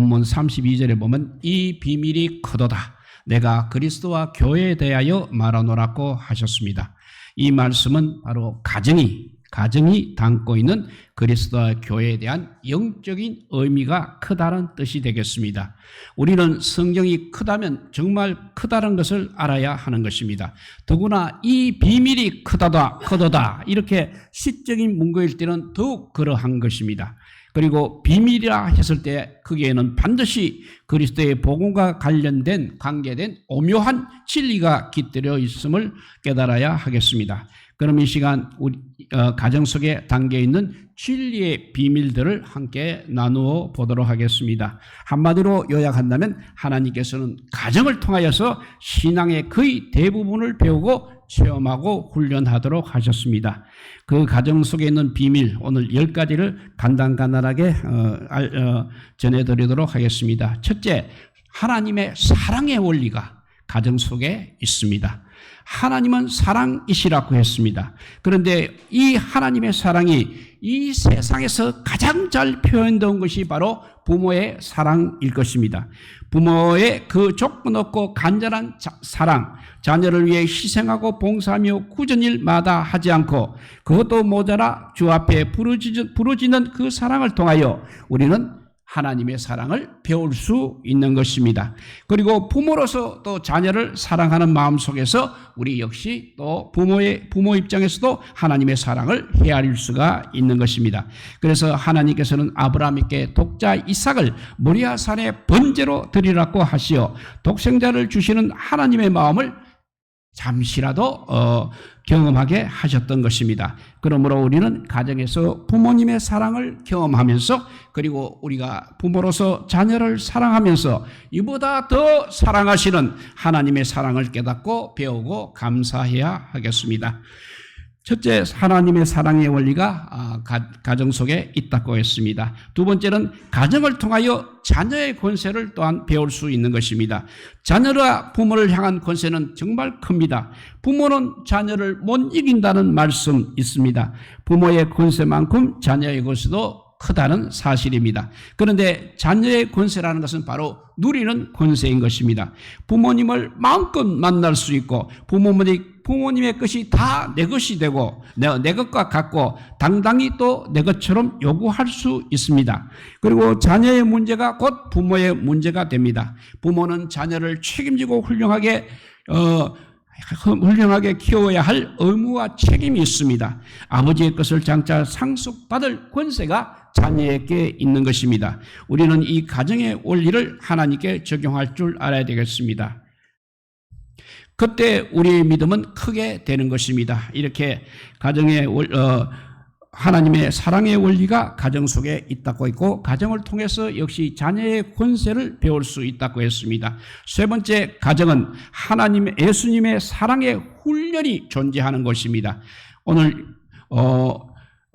본문 32절에 보면 이 비밀이 크도다. 내가 그리스도와 교회에 대하여 말하노라고 하셨습니다. 이 말씀은 바로 가정이 담고 있는 그리스도와 교회에 대한 영적인 의미가 크다는 뜻이 되겠습니다. 우리는 성경이 크다면 정말 크다는 것을 알아야 하는 것입니다. 더구나 이 비밀이 크도다 이렇게 시적인 문구일 때는 더욱 그러한 것입니다. 그리고 비밀이라 했을 때 거기에는 반드시 그리스도의 복음과 관계된 오묘한 진리가 깃들여 있음을 깨달아야 하겠습니다. 그럼 이 시간 우리 가정 속에 담겨 있는 진리의 비밀들을 함께 나누어 보도록 하겠습니다. 한마디로 요약한다면 하나님께서는 가정을 통하여서 신앙의 거의 대부분을 배우고 체험하고 훈련하도록 하셨습니다. 그 가정 속에 있는 비밀 오늘 10가지를 간단하게 전해드리도록 하겠습니다. 첫째, 하나님의 사랑의 원리가 가정 속에 있습니다. 하나님은 사랑이시라고 했습니다. 그런데 이 하나님의 사랑이 이 세상에서 가장 잘 표현된 것이 바로 부모의 사랑일 것입니다. 부모의 그 조건 없고 간절한 사랑, 자녀를 위해 희생하고 봉사하며 굳은 일마다 하지 않고 그것도 모자라 주 앞에 부르짖는 그 사랑을 통하여 우리는 하나님의 사랑을 배울 수 있는 것입니다. 그리고 부모로서 또 자녀를 사랑하는 마음 속에서 우리 역시 또 부모 입장에서도 하나님의 사랑을 헤아릴 수가 있는 것입니다. 그래서 하나님께서는 아브라함에게 독자 이삭을 모리아 산에 번제로 드리라고 하시어 독생자를 주시는 하나님의 마음을 잠시라도 경험하게 하셨던 것입니다. 그러므로 우리는 가정에서 부모님의 사랑을 경험하면서 그리고 우리가 부모로서 자녀를 사랑하면서 이보다 더 사랑하시는 하나님의 사랑을 깨닫고 배우고 감사해야 하겠습니다. 첫째, 하나님의 사랑의 원리가 가정 속에 있다고 했습니다. 두 번째는 가정을 통하여 자녀의 권세를 또한 배울 수 있는 것입니다. 자녀가 부모를 향한 권세는 정말 큽니다. 부모는 자녀를 못 이긴다는 말씀 있습니다. 부모의 권세만큼 자녀의 권세도 크다는 사실입니다. 그런데 자녀의 권세라는 것은 바로 누리는 권세인 것입니다. 부모님을 마음껏 만날 수 있고 부모님의 것이 다 내 것이 되고 내 것과 같고 당당히 또 내 것처럼 요구할 수 있습니다. 그리고 자녀의 문제가 곧 부모의 문제가 됩니다. 부모는 자녀를 책임지고 훌륭하게 키워야 할 의무와 책임이 있습니다. 아버지의 것을 장차 상속받을 권세가 자녀에게 있는 것입니다. 우리는 이 가정의 원리를 하나님께 적용할 줄 알아야 되겠습니다. 그때 우리의 믿음은 크게 되는 것입니다. 이렇게 가정의 하나님의 사랑의 원리가 가정 속에 있다고 했고 가정을 통해서 역시 자녀의 권세를 배울 수 있다고 했습니다. 세 번째, 가정은 예수님의 사랑의 훈련이 존재하는 것입니다. 오늘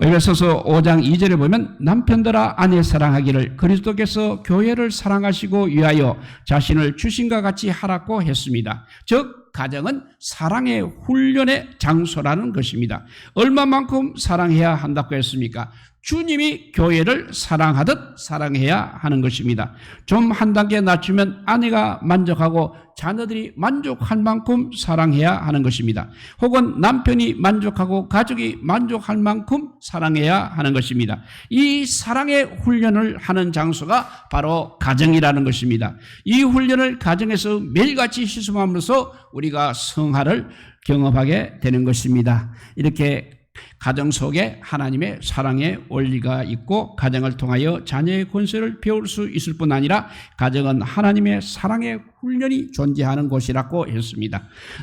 에베소서 5장 2절에 보면 남편들아 아내 사랑하기를 그리스도께서 교회를 사랑하시고 위하여 자신을 주신과 같이 하라고 했습니다. 즉 가정은 사랑의 훈련의 장소라는 것입니다. 얼마만큼 사랑해야 한다고 했습니까? 주님이 교회를 사랑하듯 사랑해야 하는 것입니다. 좀 한 단계 낮추면 아내가 만족하고 자녀들이 만족할 만큼 사랑해야 하는 것입니다. 혹은 남편이 만족하고 가족이 만족할 만큼 사랑해야 하는 것입니다. 이 사랑의 훈련을 하는 장소가 바로 가정이라는 것입니다. 이 훈련을 가정에서 매일같이 시험하면서 우리가 성화를 경험하게 되는 것입니다. 이렇게 가정 속에 하나님의 사랑의 원리가 있고 가정을 통하여 자녀의 권세를 배울 수 있을 뿐 아니라 가정은 하나님의 사랑의 훈련이 존재하는 곳이라고 했습니다.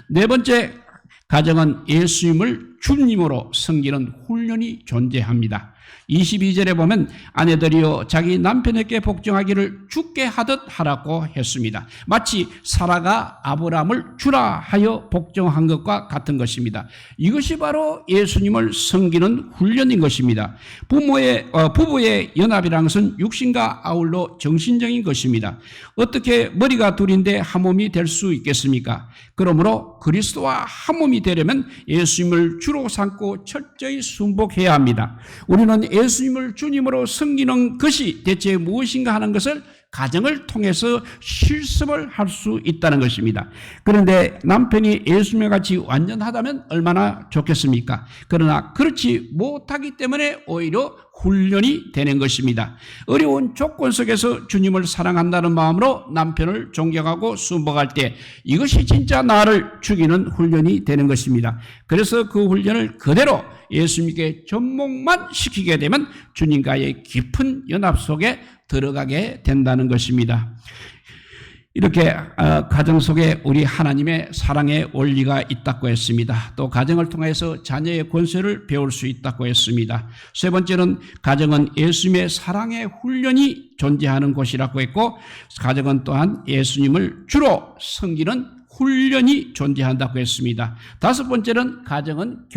네 번째, 가정은 예수님을 주님으로 섬기는 훈련이 존재합니다. 22절에 보면 아내들이여 자기 남편에게 복종하기를 주께 하듯 하라고 했습니다. 마치 사라가 아브라함을 주라 하여 복종한 것과 같은 것입니다. 이것이 바로 예수님을 섬기는 훈련인 것입니다. 부부의 연합이라는 것은 육신과 아울러 정신적인 것입니다. 어떻게 머리가 둘인데 한 몸이 될 수 있겠습니까? 그러므로 그리스도와 한 몸이 되려면 예수님을 주로 삼고 철저히 순복해야 합니다. 우리는 예수님을 주님으로 섬기는 것이 대체 무엇인가 하는 것을 가정을 통해서 실습을 할 수 있다는 것입니다. 그런데 남편이 예수님과 같이 완전하다면 얼마나 좋겠습니까? 그러나 그렇지 못하기 때문에 오히려 훈련이 되는 것입니다. 어려운 조건 속에서 주님을 사랑한다는 마음으로 남편을 존경하고 순복할 때 이것이 진짜 나를 죽이는 훈련이 되는 것입니다. 그래서 그 훈련을 그대로 예수님께 접목만 시키게 되면 주님과의 깊은 연합 속에 들어가게 된다는 것입니다. 이렇게 가정 속에 우리 하나님의 사랑의 원리가 있다고 했습니다. 또 가정을 통해서 자녀의 권세를 배울 수 있다고 했습니다. 세 번째는 가정은 예수님의 사랑의 훈련이 존재하는 곳이라고 했고, 가정은 또한 예수님을 주로 섬기는 훈련이 존재한다고 했습니다. 다섯 번째는 가정은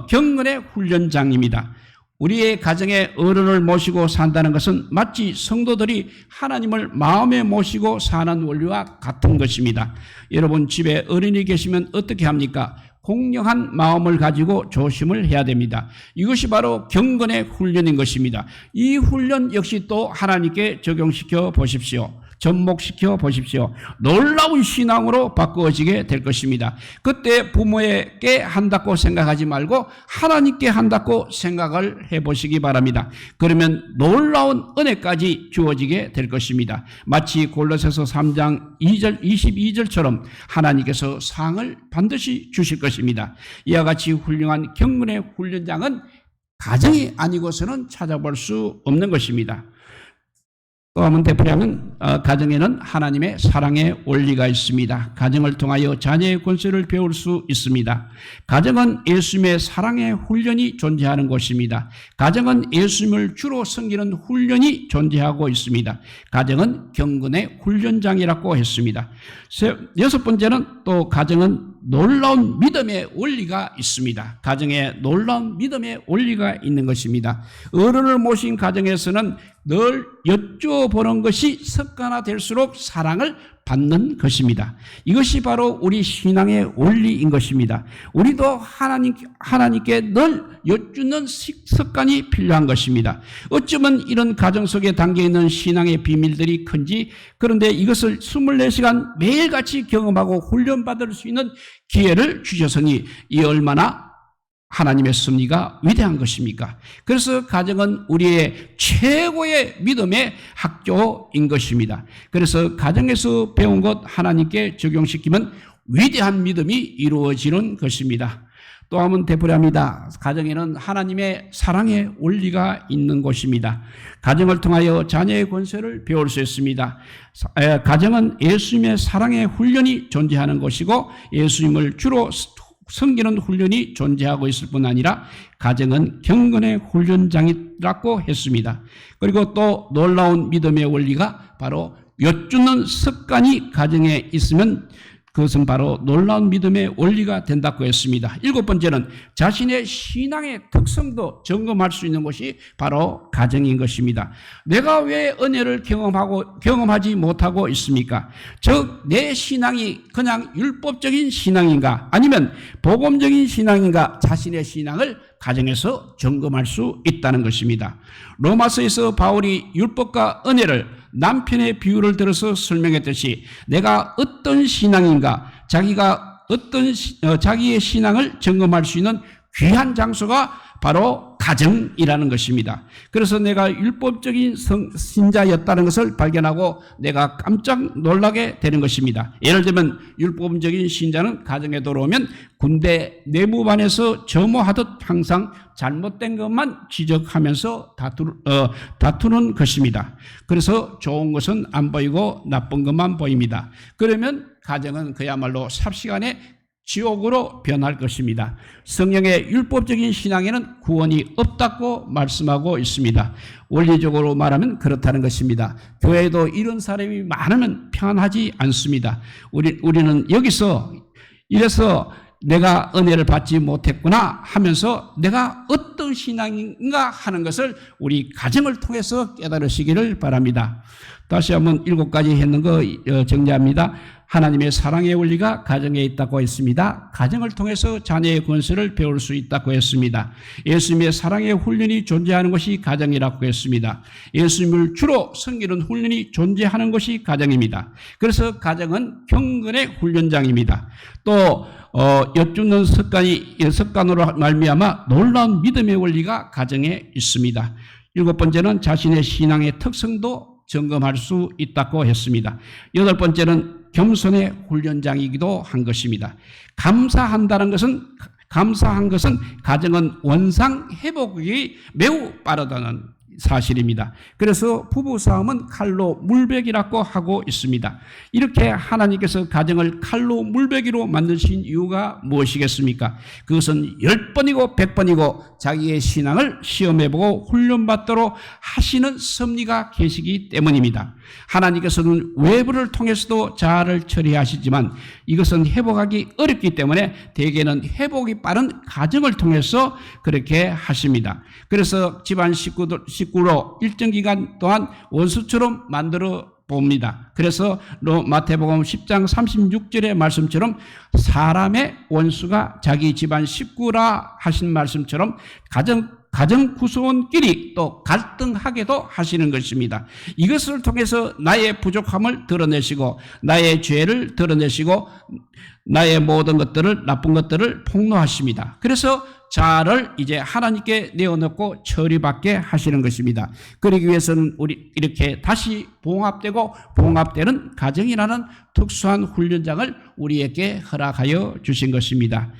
경건의 훈련장입니다. 우리의 가정에 어른을 모시고 산다는 것은 마치 성도들이 하나님을 마음에 모시고 사는 원리와 같은 것입니다. 여러분 집에 어른이 계시면 어떻게 합니까? 공경한 마음을 가지고 조심을 해야 됩니다. 이것이 바로 경건의 훈련인 것입니다. 이 훈련 역시 또 하나님께 적용시켜 보십시오. 접목시켜 보십시오. 놀라운 신앙으로 바꾸어지게 될 것입니다. 그때 부모에게 한다고 생각하지 말고 하나님께 한다고 생각을 해보시기 바랍니다. 그러면 놀라운 은혜까지 주어지게 될 것입니다. 마치 골로새서 3장 2절 22절처럼 하나님께서 상을 반드시 주실 것입니다. 이와 같이 훌륭한 경건의 훈련장은 가정이 아니고서는 찾아볼 수 없는 것입니다. 또 한번 되풀이하면 가정에는 하나님의 사랑의 원리가 있습니다. 가정을 통하여 자녀의 권세를 배울 수 있습니다. 가정은 예수님의 사랑의 훈련이 존재하는 곳입니다. 가정은 예수님을 주로 섬기는 훈련이 존재하고 있습니다. 가정은 경건의 훈련장이라고 했습니다. 여섯 번째는 또 가정은 놀라운 믿음의 원리가 있습니다. 가정에 놀라운 믿음의 원리가 있는 것입니다. 어른을 모신 가정에서는 늘 여쭤보는 것이 습관화될수록 사랑을 받는 것입니다. 이것이 바로 우리 신앙의 원리인 것입니다. 우리도 하나님께 늘 여쭙는 습관이 필요한 것입니다. 어쩌면 이런 가정 속에 담겨있는 신앙의 비밀들이 큰지, 그런데 이것을 24시간 매일같이 경험하고 훈련받을 수 있는 기회를 주셨으니 이 얼마나 하나님의 섭리가 위대한 것입니까? 그래서 가정은 우리의 최고의 믿음의 학교인 것입니다. 그래서 가정에서 배운 것 하나님께 적용시키면 위대한 믿음이 이루어지는 것입니다. 또 한번 되풀이합니다. 가정에는 하나님의 사랑의 원리가 있는 곳입니다. 가정을 통하여 자녀의 권세를 배울 수 있습니다. 가정은 예수님의 사랑의 훈련이 존재하는 곳이고 예수님을 주로 섬기는 훈련이 존재하고 있을 뿐 아니라 가정은 경건의 훈련장이라고 했습니다. 그리고 또 놀라운 믿음의 원리가 바로 여쭙는 습관이 가정에 있으면 그것은 바로 놀라운 믿음의 원리가 된다고 했습니다. 일곱 번째는 자신의 신앙의 특성도 점검할 수 있는 것이 바로 가정인 것입니다. 내가 왜 은혜를 경험하지 못하고 있습니까? 즉, 내 신앙이 그냥 율법적인 신앙인가 아니면 복음적인 신앙인가, 자신의 신앙을 가정에서 점검할 수 있다는 것입니다. 로마서에서 바울이 율법과 은혜를 남편의 비유를 들어서 설명했듯이 내가 어떤 신앙인가, 자기의 신앙을 점검할 수 있는 귀한 장소가 바로 가정이라는 것입니다. 그래서 내가 율법적인 신자였다는 것을 발견하고 내가 깜짝 놀라게 되는 것입니다. 예를 들면 율법적인 신자는 가정에 들어오면 군대 내무반에서 점호하듯 항상 잘못된 것만 지적하면서 다투는 것입니다. 그래서 좋은 것은 안 보이고 나쁜 것만 보입니다. 그러면 가정은 그야말로 삽시간에 지옥으로 변할 것입니다. 성경의 율법적인 신앙에는 구원이 없다고 말씀하고 있습니다. 원리적으로 말하면 그렇다는 것입니다. 교회에도 이런 사람이 많으면 편하지 않습니다. 우리는 여기서 이래서 내가 은혜를 받지 못했구나 하면서 내가 어떤 신앙인가 하는 것을 우리 가정을 통해서 깨달으시기를 바랍니다. 다시 한번 7가지 했는 거 정리합니다. 하나님의 사랑의 원리가 가정에 있다고 했습니다. 가정을 통해서 자녀의 권세를 배울 수 있다고 했습니다. 예수님의 사랑의 훈련이 존재하는 것이 가정이라고 했습니다. 예수님을 주로 섬기는 훈련이 존재하는 것이 가정입니다. 그래서 가정은 경건의 훈련장입니다. 또 엿줍는 습관으로 말미암아 놀라운 믿음의 원리가 가정에 있습니다. 7번째는 자신의 신앙의 특성도 점검할 수 있다고 했습니다. 8번째는 겸손의 훈련장이기도 한 것입니다. 감사한 것은 가정은 원상 회복이 매우 빠르다는 사실입니다. 그래서 부부싸움은 칼로 물베기라고 하고 있습니다. 이렇게 하나님께서 가정을 칼로 물베기로 만드신 이유가 무엇이겠습니까? 그것은 10번이고 100번이고 자기의 신앙을 시험해보고 훈련받도록 하시는 섭리가 계시기 때문입니다. 하나님께서는 외부를 통해서도 자아를 처리하시지만 이것은 회복하기 어렵기 때문에 대개는 회복이 빠른 가정을 통해서 그렇게 하십니다. 그래서 집안 식구로 일정 기간 동안 원수처럼 만들어 봅니다. 그래서 마태복음 10장 36절의 말씀처럼 사람의 원수가 자기 집안 식구라 하신 말씀처럼 가정 구성원끼리 또 갈등하게도 하시는 것입니다. 이것을 통해서 나의 부족함을 드러내시고 나의 죄를 드러내시고 나의 모든 것들을 나쁜 것들을 폭로하십니다. 그래서 자아를 이제 하나님께 내어놓고 처리받게 하시는 것입니다. 그러기 위해서는 우리 이렇게 다시 봉합되는 가정이라는 특수한 훈련장을 우리에게 허락하여 주신 것입니다.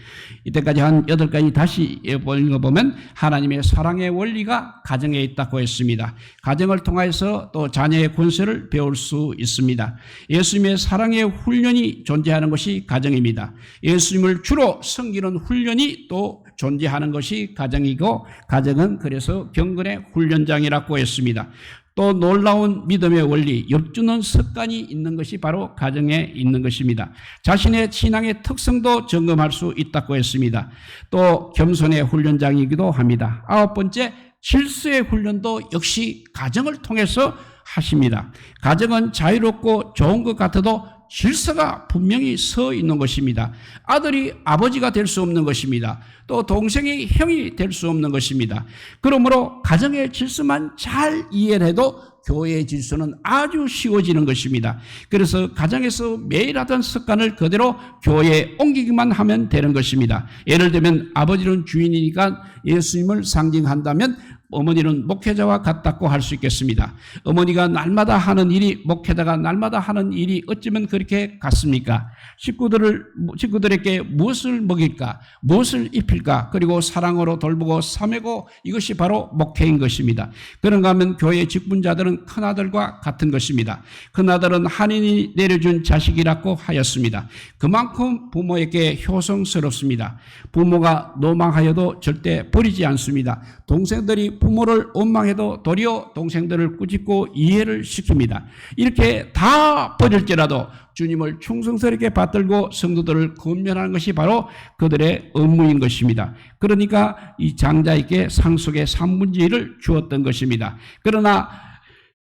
이때까지 한 8가지 다시 읽어보면 하나님의 사랑의 원리가 가정에 있다고 했습니다. 가정을 통해서 또 자녀의 권세를 배울 수 있습니다. 예수님의 사랑의 훈련이 존재하는 것이 가정입니다. 예수님을 주로 섬기는 훈련이 또 존재하는 것이 가정이고 가정은 그래서 경건의 훈련장이라고 했습니다. 또 놀라운 믿음의 원리, 엿주는 습관이 있는 것이 바로 가정에 있는 것입니다. 자신의 신앙의 특성도 점검할 수 있다고 했습니다. 또 겸손의 훈련장이기도 합니다. 9번째, 질서의 훈련도 역시 가정을 통해서 하십니다. 가정은 자유롭고 좋은 것 같아도 질서가 분명히 서 있는 것입니다. 아들이 아버지가 될 수 없는 것입니다. 또 동생이 형이 될 수 없는 것입니다. 그러므로 가정의 질서만 잘 이해를 해도 교회의 질서는 아주 쉬워지는 것입니다. 그래서 가정에서 매일 하던 습관을 그대로 교회에 옮기기만 하면 되는 것입니다. 예를 들면 아버지는 주인이니까 예수님을 상징한다면 어머니는 목회자와 같다고 할 수 있겠습니다. 어머니가 날마다 하는 일이 목회자가 날마다 하는 일이 어쩌면 그렇게 같습니까? 식구들에게 무엇을 먹일까? 무엇을 입힐까? 그리고 사랑으로 돌보고 사매고 이것이 바로 목회인 것입니다. 그런가 하면 교회 직분자들은 큰아들과 같은 것입니다. 큰아들은 하나님이 내려준 자식이라고 하였습니다. 그만큼 부모에게 효성스럽습니다. 부모가 노망하여도 절대 버리지 않습니다. 동생들이 부모를 원망해도 도리어 동생들을 꾸짖고 이해를 시킵니다. 이렇게 다 버릴지라도 주님을 충성스럽게 받들고 성도들을 권면하는 것이 바로 그들의 업무인 것입니다. 그러니까 이 장자에게 상속의 3분의 1을 주었던 것입니다. 그러나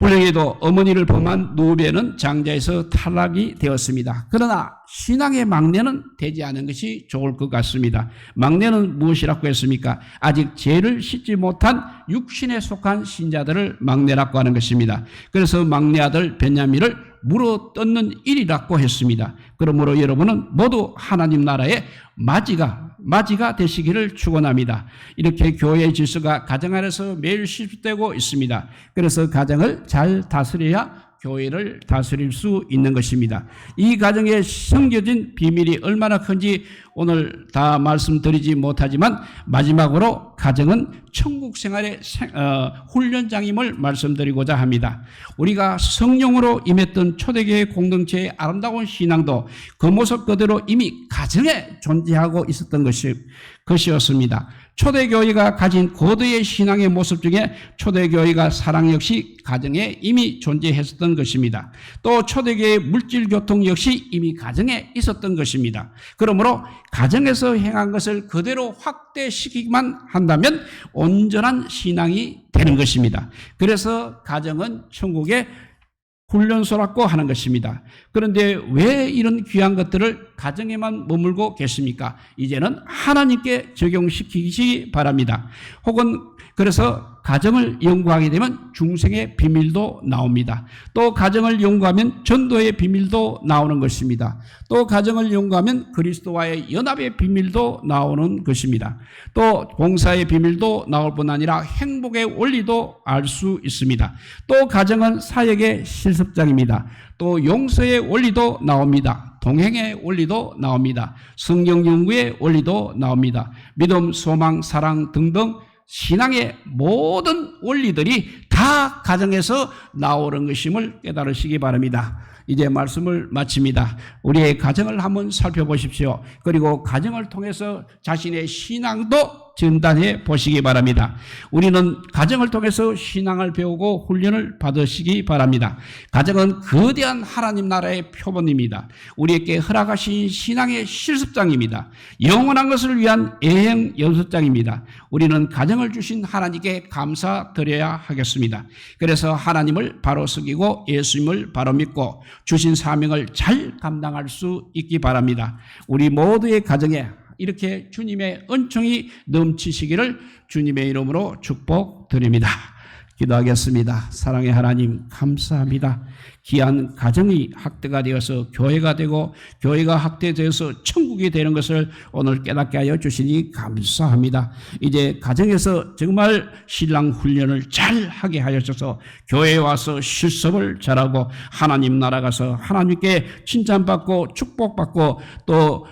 불행히도 어머니를 범한 노베는 장자에서 탈락이 되었습니다. 그러나 신앙의 막내는 되지 않은 것이 좋을 것 같습니다. 막내는 무엇이라고 했습니까? 아직 죄를 씻지 못한 육신에 속한 신자들을 막내라고 하는 것입니다. 그래서 막내 아들 베냐민을 물어뜯는 일이라고 했습니다. 그러므로 여러분은 모두 하나님 나라의 맞이가 되시기를 축원합니다. 이렇게 교회의 질서가 가정 안에서 매일 실수되고 있습니다. 그래서 가정을 잘 다스려야 교회를 다스릴 수 있는 것입니다. 이 가정에 숨겨진 비밀이 얼마나 큰지 오늘 다 말씀드리지 못하지만 마지막으로 가정은 천국 생활의 훈련장임을 말씀드리고자 합니다. 우리가 성령으로 임했던 초대교회 공동체의 아름다운 신앙도 그 모습 그대로 이미 가정에 존재하고 있었던 것이었습니다. 초대교회가 가진 고도의 신앙의 모습 중에 초대교회가 사랑 역시 가정에 이미 존재했었던 것입니다. 또 초대교회의 물질교통 역시 이미 가정에 있었던 것입니다. 그러므로 가정에서 행한 것을 그대로 확대시키기만 한다면 온전한 신앙이 되는 것입니다. 그래서 가정은 천국의 훈련소라고 하는 것입니다. 그런데 왜 이런 귀한 것들을 가정에만 머물고 계십니까? 이제는 하나님께 적용시키시기 바랍니다. 혹은 그래서 가정을 연구하게 되면 중생의 비밀도 나옵니다. 또 가정을 연구하면 전도의 비밀도 나오는 것입니다. 또 가정을 연구하면 그리스도와의 연합의 비밀도 나오는 것입니다. 또 봉사의 비밀도 나올 뿐 아니라 행복의 원리도 알 수 있습니다. 또 가정은 사역의 실습장입니다. 또 용서의 원리도 나옵니다. 동행의 원리도 나옵니다. 성경 연구의 원리도 나옵니다. 믿음, 소망, 사랑 등등 신앙의 모든 원리들이 다 가정에서 나오는 것임을 깨달으시기 바랍니다. 이제 말씀을 마칩니다. 우리의 가정을 한번 살펴보십시오. 그리고 가정을 통해서 자신의 신앙도 진단해 보시기 바랍니다. 우리는 가정을 통해서 신앙을 배우고 훈련을 받으시기 바랍니다. 가정은 거대한 하나님 나라의 표본입니다. 우리에게 허락하신 신앙의 실습장입니다. 영원한 것을 위한 예행 연습장입니다. 우리는 가정을 주신 하나님께 감사드려야 하겠습니다. 그래서 하나님을 바로 섬기고 예수님을 바로 믿고 주신 사명을 잘 감당할 수 있기 바랍니다. 우리 모두의 가정에 이렇게 주님의 은총이 넘치시기를 주님의 이름으로 축복드립니다. 기도하겠습니다. 사랑의 하나님 감사합니다. 귀한 가정이 학대가 되어서 교회가 되고 교회가 학대되어서 천국이 되는 것을 오늘 깨닫게 하여 주시니 감사합니다. 이제 가정에서 정말 신랑 훈련을 잘 하게 하여서 교회에 와서 실습을 잘하고 하나님 나라 가서 하나님께 칭찬받고 축복받고 또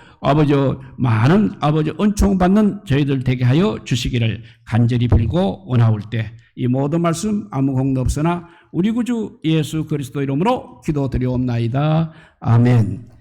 많은 은총 받는 저희들 되게 하여 주시기를 간절히 빌고 원하올 때 이 모든 말씀 아무 공도 없으나 우리 구주 예수 그리스도 이름으로 기도드리옵나이다. 아멘.